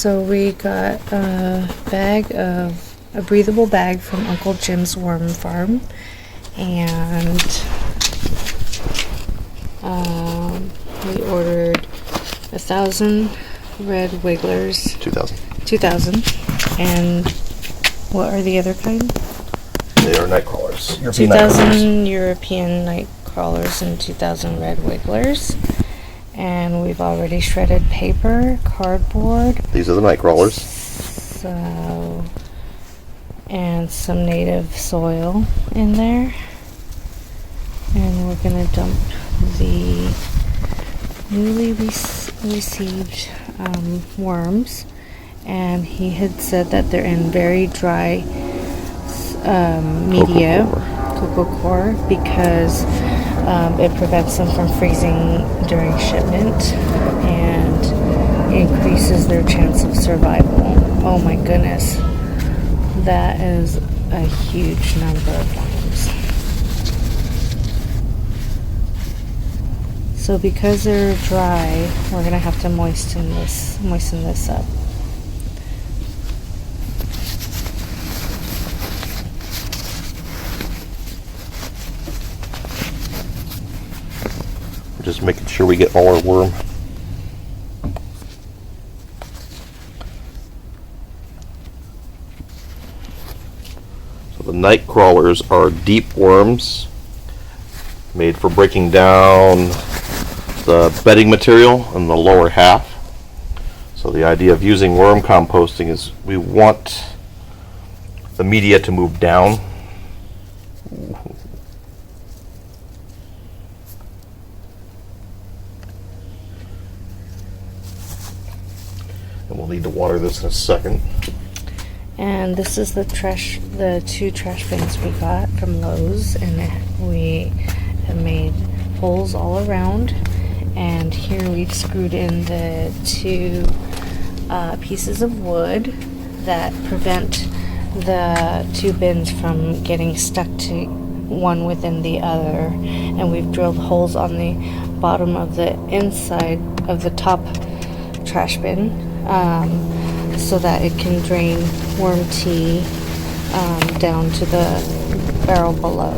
So we got a breathable bag from Uncle Jim's Worm Farm, and we ordered 1,000 red wigglers. 2,000. And what are the other kind? They are nightcrawlers. 2,000 European nightcrawlers and 2,000 red wigglers. And we've already shredded paper, cardboard. These are the nightcrawlers. So, and some native soil in there. And we're going to dump the newly received worms. And he had said that they're in very dry media, cocoa core, because it prevents them from freezing during shipment and increases their chance of survival. Oh my goodness, that is a huge number of worms. So because they're dry, we're gonna have to moisten this up. Just making sure we get all our worm. So the night crawlers are deep worms made for breaking down the bedding material in the lower half. So the idea of using worm composting is we want the media to move down. And we'll need to water this in a second. And this is the two trash bins we got from Lowe's, and we have made holes all around. And here we've screwed in the two pieces of wood that prevent the two bins from getting stuck to one within the other. And we've drilled holes on the bottom of the inside of the top trash bin, so that it can drain worm tea down to the barrel below.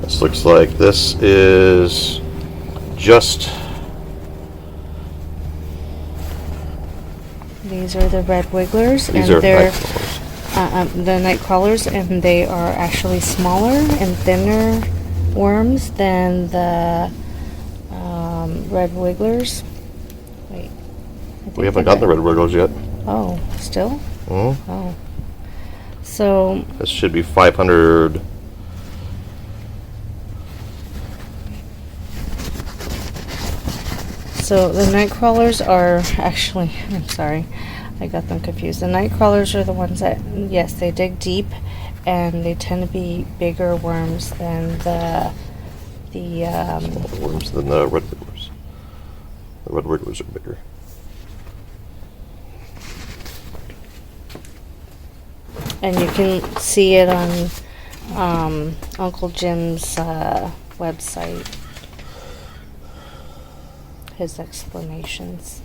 This looks like this is just... These are the red wigglers, These and are they're the night crawlers, and they are actually smaller and thinner worms than the red wigglers. Wait, we haven't gotten the red wigglers yet. Oh, still? Mm-hmm. Oh. So this should be 500. So the night crawlers are actually, I'm sorry, I got them confused. The night crawlers are the ones that, yes, they dig deep, and they tend to be bigger worms than the smaller worms than the red wigglers. The red wigglers are bigger. And you can see it on Uncle Jim's website, his explanations.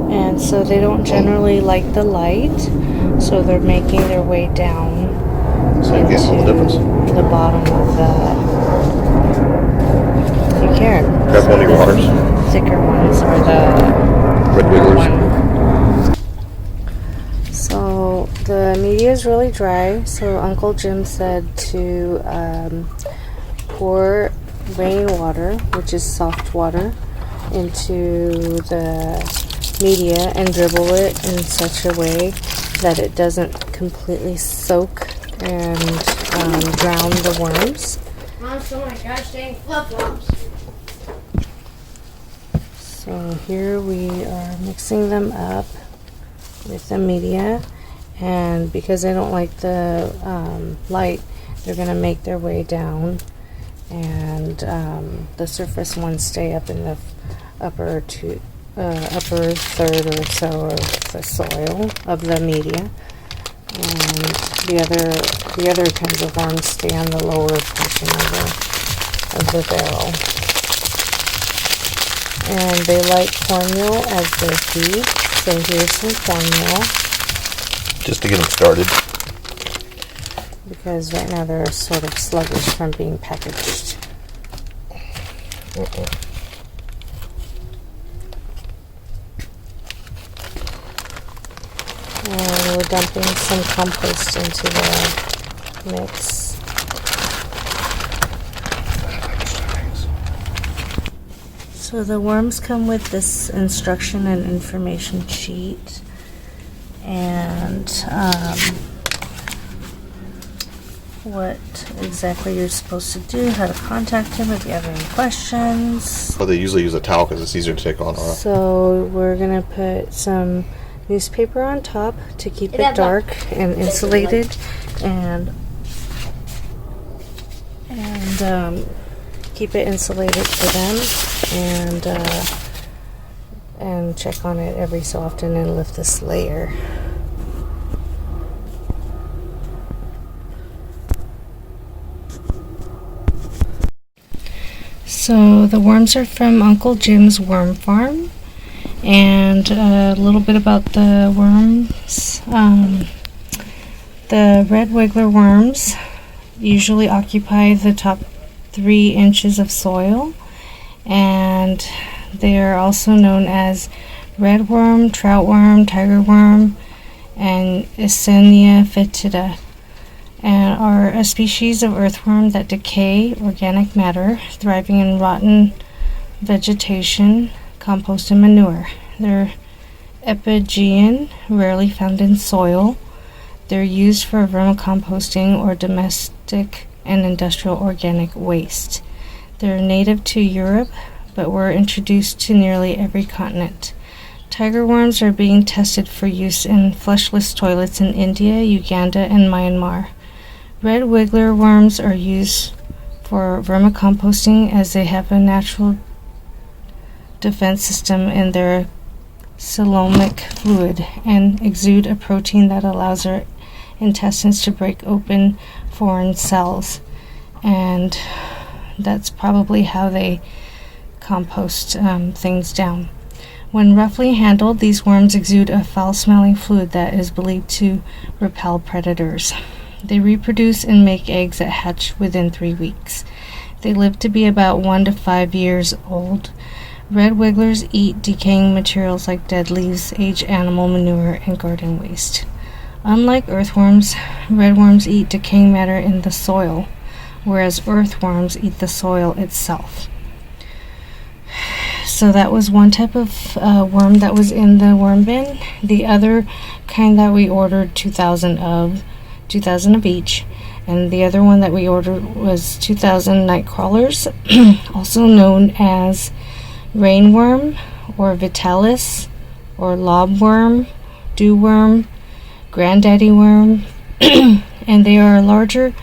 And so they don't generally like the light, so they're making their way down So you can't tell the difference. the bottom of the... You can't. Grab one of your waters. Thicker ones are the Red wigglers. one. So the media is really dry, so Uncle Jim said to pour rainwater, which is soft water, into the media and dribble it in such a way that it doesn't completely soak and drown the worms. Mom stole my gosh dang flip-flops. So here we are mixing them up with the media, and because they don't like the light, they're going to make their way down, and the surface ones stay up in the upper third or so of the soil of the media, and the other kinds of worms stay on the lower portion of the barrel. And they like cornmeal as their feed, so here's some cornmeal. Just to get them started. Because right now they're sort of sluggish from being packaged. And we're dumping some compost into the mix. So the worms come with this instruction and information sheet, and what exactly you're supposed to do, how to contact him if you have any questions. But they usually use a towel because it's easier to take on. So we're gonna put some newspaper on top to keep it dark and insulated, and keep it insulated for them, and check on it every so often and lift this layer. So the worms are from Uncle Jim's Worm Farm, and a little bit about the worms. The red wiggler worms usually occupy the top 3 inches of soil, and they are also known as red worm, trout worm, tiger worm, and Eisenia fetida, and are a species of earthworm that decay organic matter, thriving in rotten vegetation, compost, and manure. They're epigean, rarely found in soil. They're used for vermicomposting or domestic and industrial organic waste. They're native to Europe, but were introduced to nearly every continent. Tiger worms are being tested for use in flushless toilets in India, Uganda, and Myanmar. Red wiggler worms are used for vermicomposting as they have a natural defense system in their coelomic fluid and exude a protein that allows their intestines to break open foreign cells, and that's probably how they compost things down. When roughly handled, these worms exude a foul-smelling fluid that is believed to repel predators. They reproduce and make eggs that hatch within 3 weeks. They live to be about 1 to 5 years old. Red wigglers eat decaying materials like dead leaves, aged animal manure, and garden waste. Unlike earthworms, redworms eat decaying matter in the soil, whereas earthworms eat the soil itself. So that was one type of worm that was in the worm bin. The other kind that we ordered 2,000 of each, and the other one that we ordered was 2,000 nightcrawlers, also known as rainworm or vitalis or lobworm, dewworm, granddaddy worm, and they are a larger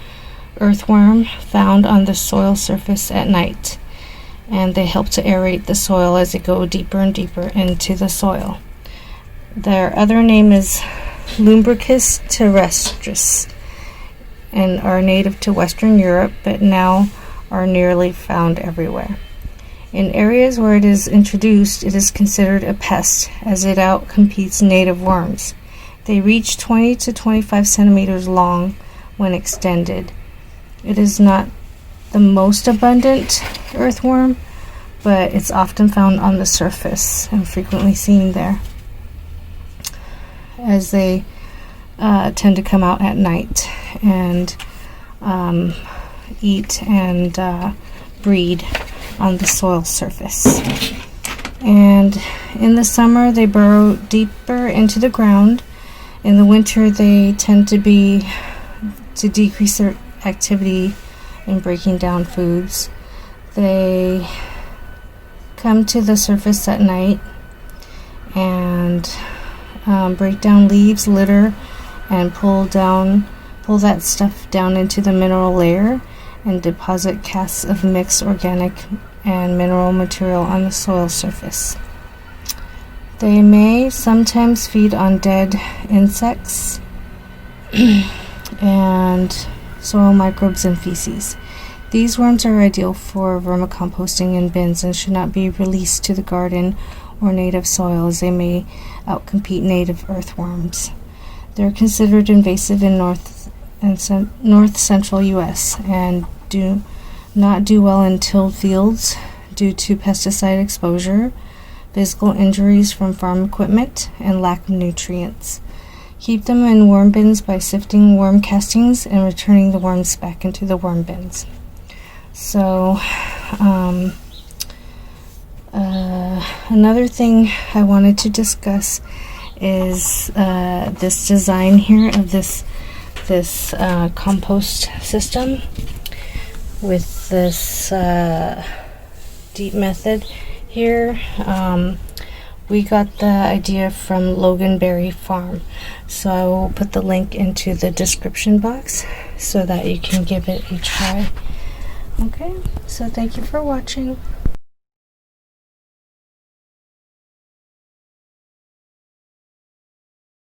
earthworm found on the soil surface at night, and they help to aerate the soil as they go deeper and deeper into the soil. Their other name is Lumbricus terrestris, and are native to Western Europe, but now are nearly found everywhere. In areas where it is introduced, it is considered a pest, as it outcompetes native worms. They reach 20 to 25 centimeters long when extended. It is not the most abundant earthworm, but it's often found on the surface and frequently seen there, as they tend to come out at night and eat and breed on the soil surface. And in the summer, they burrow deeper into the ground. In the winter, they tend to decrease their activity in breaking down foods. They come to the surface at night and break down leaves, litter, and pull that stuff down into the mineral layer and deposit casts of mixed organic and mineral material on the soil surface. They may sometimes feed on dead insects and soil microbes and feces. These worms are ideal for vermicomposting in bins and should not be released to the garden or native soil, as they may outcompete native earthworms. They're considered invasive in north central U.S. and do not do well in tilled fields due to pesticide exposure, physical injuries from farm equipment, and lack of nutrients. Keep them in worm bins by sifting worm castings and returning the worms back into the worm bins. So, another thing I wanted to discuss is this design here of this compost system with this deep method here. We got the idea from Loganberry Farm, so I will put the link into the description box so that you can give it a try. Okay, so thank you for watching.